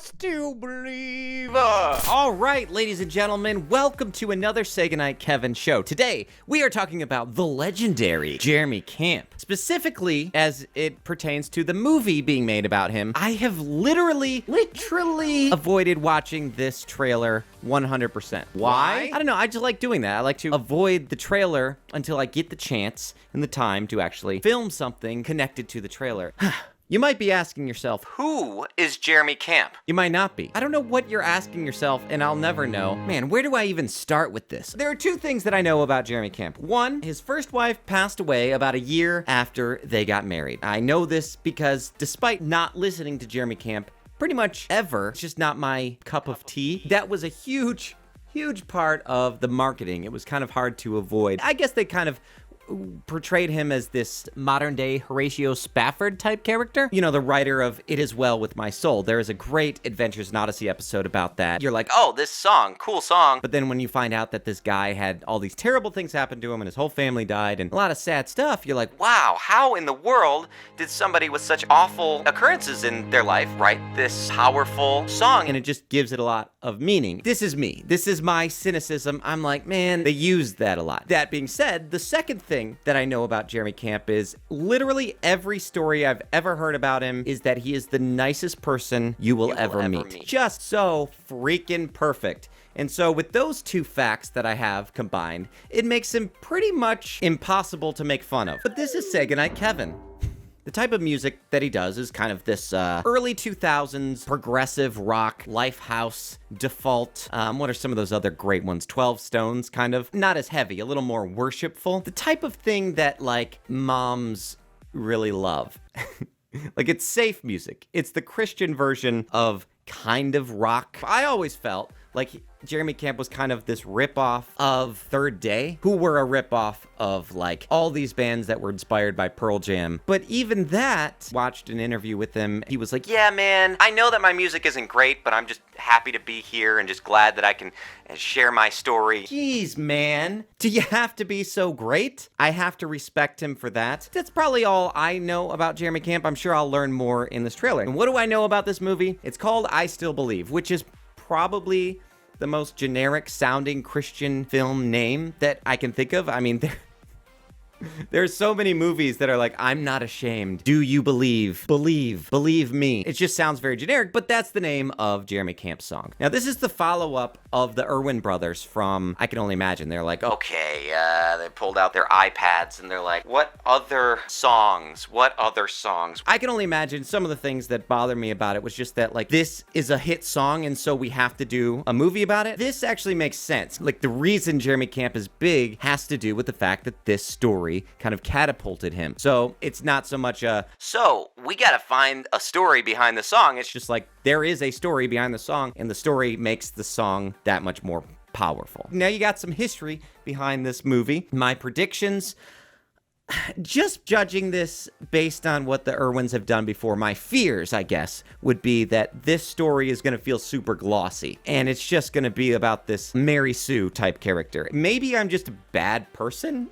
still believe. All right, ladies and gentlemen, welcome to another Say Goodnight Kevin show. Today, we are talking about the legendary Jeremy Camp. Specifically, as it pertains to the movie being made about him, I have literally avoided watching this trailer 100%. Why? I don't know, I just like doing that. I like to avoid the trailer until I get the chance and the time to actually film something connected to the trailer. You might be asking yourself, who is Jeremy Camp? You might not be. I don't know what you're asking yourself, and I'll never know. Man, where do I even start with this? There are two things that I know about Jeremy Camp. One, his first wife passed away about a year after they got married. I know this because despite not listening to Jeremy Camp pretty much ever, it's just not my cup of tea. That was a huge part of the marketing. It was kind of hard to avoid. I guess they kind of portrayed him as this modern-day Horatio Spafford type character. You know, the writer of It Is Well With My Soul. There is a great Adventures in Odyssey episode about that. You're like, oh, this song, cool song. But then when you find out that this guy had all these terrible things happen to him and his whole family died and a lot of sad stuff, you're like, wow, how in the world did somebody with such awful occurrences in their life write this powerful song? And it just gives it a lot of meaning. This is me. This is my cynicism. I'm like, man, they used that a lot. That being said, the second thing that I know about Jeremy Camp is literally every story I've ever heard about him is that he is the nicest person you will ever meet. Just so freaking perfect. And so with those two facts that I have combined, it makes him pretty much impossible to make fun of. But this is Say Goodnight Kevin. The type of music that he does is kind of this early 2000s progressive rock, Lifehouse, Default. What are some of those other great ones? 12 Stones, kind of. Not as heavy, a little more worshipful. The type of thing that, like, moms really love. Like, it's safe music. It's the Christian version of kind of rock. I always felt like Jeremy Camp was kind of this ripoff of Third Day, who were a ripoff of, like, all these bands that were inspired by Pearl Jam. But even that, watched an interview with him, he was like, yeah, man, I know that my music isn't great, but I'm just happy to be here and just glad that I can share my story. Jeez, man. Do you have to be so great? I have to respect him for that. That's probably all I know about Jeremy Camp. I'm sure I'll learn more in this trailer. And what do I know about this movie? It's called I Still Believe, which is probably the most generic sounding Christian film name that I can think of. I mean, there's so many movies that are like, I'm not ashamed. Do you believe? Believe me. It just sounds very generic, but that's the name of Jeremy Camp's song. Now, this is the follow-up of the Erwin Brothers from I Can Only Imagine. They're like, okay, they pulled out their iPads and they're like, what other songs? I Can Only Imagine, some of the things that bother me about it was just that, like, this is a hit song and so we have to do a movie about it. This actually makes sense. Like, the reason Jeremy Camp is big has to do with the fact that this story kind of catapulted him. So it's not so much so we gotta find a story behind the song. It's just like, there is a story behind the song, and the story makes the song that much more powerful. Now you got some history behind this movie. My predictions, just judging this based on what the Erwins have done before, my fears, I guess, would be that this story is going to feel super glossy, and it's just going to be about this Mary Sue type character. Maybe I'm just a bad person,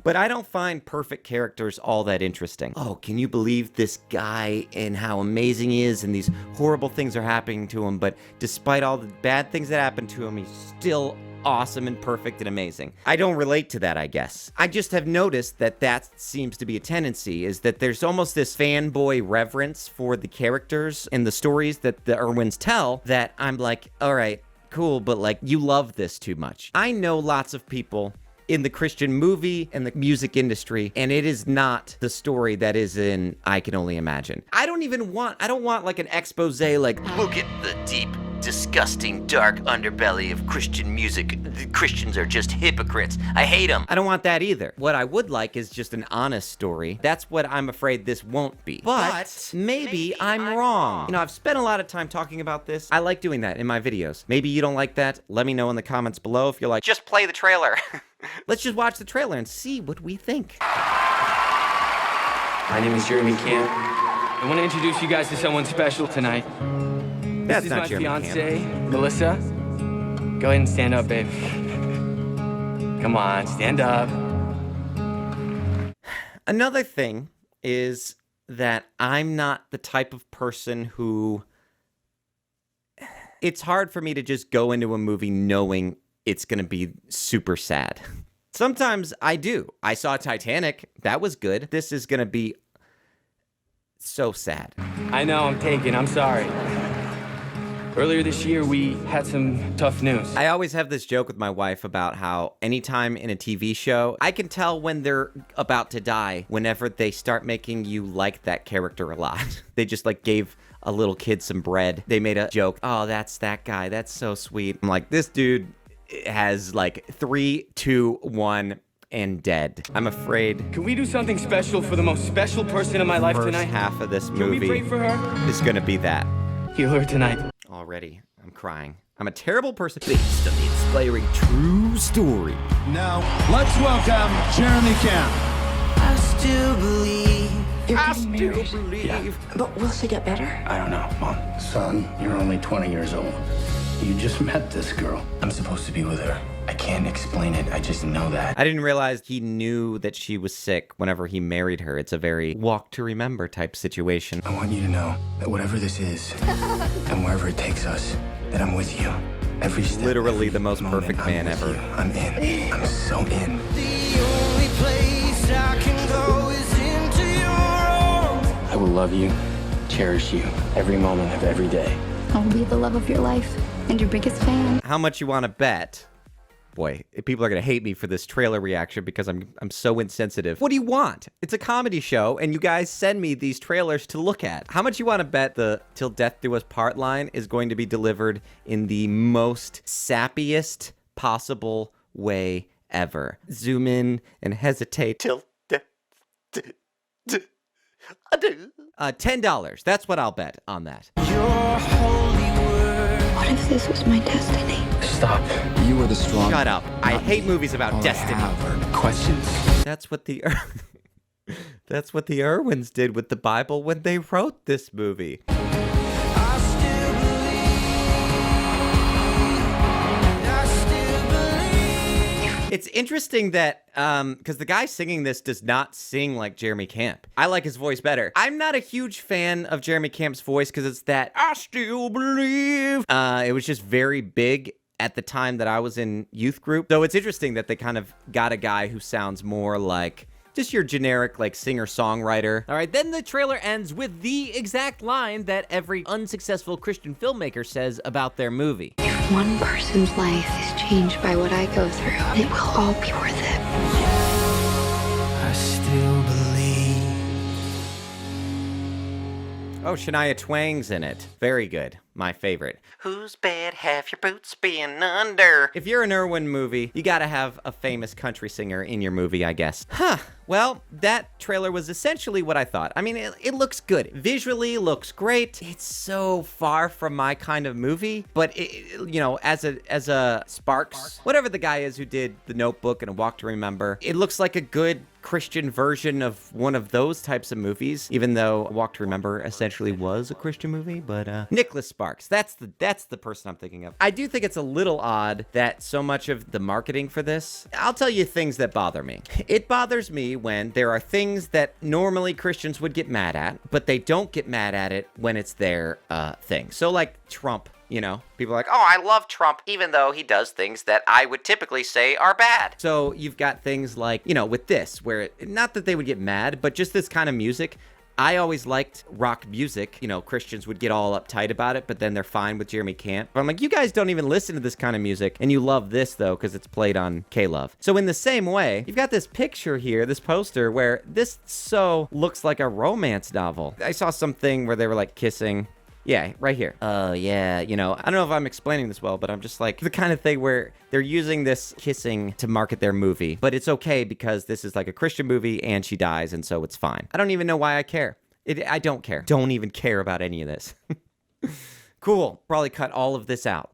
but I don't find perfect characters all that interesting. Oh, can you believe this guy and how amazing he is, and these horrible things are happening to him, but despite all the bad things that happen to him, he's still awesome and perfect and amazing. I don't relate to that, I guess. I just have noticed that seems to be a tendency, is that there's almost this fanboy reverence for the characters and the stories that the Erwins tell that I'm like, all right, cool, but like, you love this too much. I know lots of people in the Christian movie and the music industry, and it is not the story that is in I Can Only Imagine. I don't want like an expose, like, look at the deep, disgusting, dark underbelly of Christian music. The Christians are just hypocrites. I hate them. I don't want that either. What I would like is just an honest story. That's what I'm afraid this won't be. But maybe I'm wrong. You know, I've spent a lot of time talking about this. I like doing that in my videos. Maybe you don't like that. Let me know in the comments below if you're like, just play the trailer. Let's just watch the trailer and see what we think. My name is Jeremy Camp. I want to introduce you guys to someone special tonight. That's this is not my Jeremy fiance, Camp. Melissa. Go ahead and stand up, babe. Come on, stand up. Another thing is that I'm not the type of person who it's hard for me to just go into a movie knowing it's going to be super sad. Sometimes I do. I saw Titanic. That was good. This is going to be so sad. I know I'm taken. I'm sorry. Earlier this year, we had some tough news. I always have this joke with my wife about how anytime in a TV show, I can tell when they're about to die whenever they start making you like that character a lot. They just like gave a little kid some bread. They made a joke. Oh, that's that guy. That's so sweet. I'm like, this dude has like 3, 2, 1 and dead. I'm afraid. Can we do something special for the most special person in my life First tonight? half of this Can we movie pray for her? is gonna be that. Heal her tonight. Already, I'm crying. I'm a terrible person. Based on the inspiring true story. Now, let's welcome Jeremy Camp. I still believe. I still believe. But will she get better? I don't know, Mom. Son, you're only 20 years old. You just met this girl. I'm supposed to be with her. I can't explain it. I just know that. I didn't realize he knew that she was sick whenever he married her. It's a very walk to remember type situation. I want you to know that whatever this is, and wherever it takes us, that I'm with you. Every step, Literally every the most moment, perfect I'm man with ever. you. I'm in. I'm so in. The only place I can go is into your arms. I will love you, cherish you, every moment of every day. I'll be the love of your life and your biggest fan. How much you want to bet? Boy, people are going to hate me for this trailer reaction because I'm so insensitive. What do you want? It's a comedy show, and you guys send me these trailers to look at. How much you want to bet the "Till Death Do Us Part" line is going to be delivered in the most sappiest possible way ever? Zoom in and hesitate. Till death I do. $10. That's what I'll bet on that. Your holy word. What if this was my destiny? Stop. You were the strong. Shut up. I hate movies about destiny. Questions? That's what the That's what the Erwins did with the Bible when they wrote this movie. I still believe. It's interesting that because the guy singing this does not sing like Jeremy Camp. I like his voice better. I'm not a huge fan of Jeremy Camp's voice because it's that I still believe. It was just very big at the time that I was in youth group. So it's interesting that they kind of got a guy who sounds more like just your generic like singer-songwriter. All right, then the trailer ends with the exact line that every unsuccessful Christian filmmaker says about their movie. If one person's life is changed by what I go through, it will all be worth it. I still believe. Oh, Shania Twain's in it. Very good. My favorite. Whose bed have your boots been under? If you're an Erwin movie, you gotta have a famous country singer in your movie, I guess. Huh. Well, that trailer was essentially what I thought. I mean, it looks good. Visually, looks great. It's so far from my kind of movie, but you know, as a Sparks, whatever the guy is who did The Notebook and A Walk to Remember, it looks like a good Christian version of one of those types of movies, even though Walk to Remember essentially was a Christian movie. But Nicholas Sparks, that's the person I'm thinking of. I do think it's a little odd that so much of the marketing for this, I'll tell you things that bother me. It bothers me when there are things that normally Christians would get mad at, but they don't get mad at it when it's their thing. So like Trump. You know, people are like, oh, I love Trump, even though he does things that I would typically say are bad. So you've got things like, you know, with this, where not that they would get mad, but just this kind of music. I always liked rock music. You know, Christians would get all uptight about it, but then they're fine with Jeremy Camp. But I'm like, you guys don't even listen to this kind of music, and you love this, though, because it's played on K-Love. So in the same way, you've got this picture here, this poster, where this so looks like a romance novel. I saw something where they were, like, kissing. Yeah, right here. Oh, yeah, you know, I don't know if I'm explaining this well, but I'm just like, the kind of thing where they're using this kissing to market their movie, but it's okay because this is like a Christian movie and she dies, and so it's fine. I don't even know why I care. I don't care. Don't even care about any of this. Cool. Probably cut all of this out.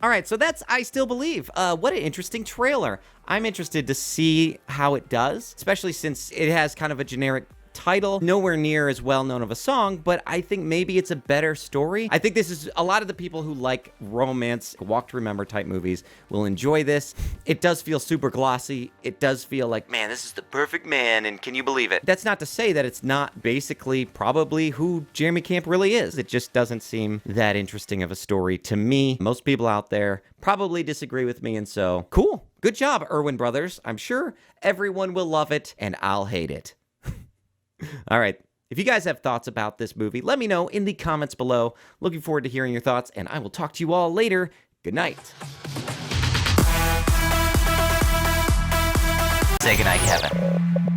All right, so that's I Still Believe. What an interesting trailer. I'm interested to see how it does, especially since it has kind of a generic title. Nowhere near as well known of a song, but I think maybe it's a better story. I think this is a lot of the people who like romance, Walk to Remember type movies will enjoy this. It does feel super glossy. It does feel like, man, this is the perfect man, and can you believe it? That's not to say that it's not basically probably who Jeremy Camp really is. It just doesn't seem that interesting of a story to me. Most people out there probably disagree with me, and so cool. Good job, Erwin Brothers. I'm sure everyone will love it, and I'll hate it. All right. If you guys have thoughts about this movie, let me know in the comments below. Looking forward to hearing your thoughts, and I will talk to you all later. Good night. Say Goodnight Kevin.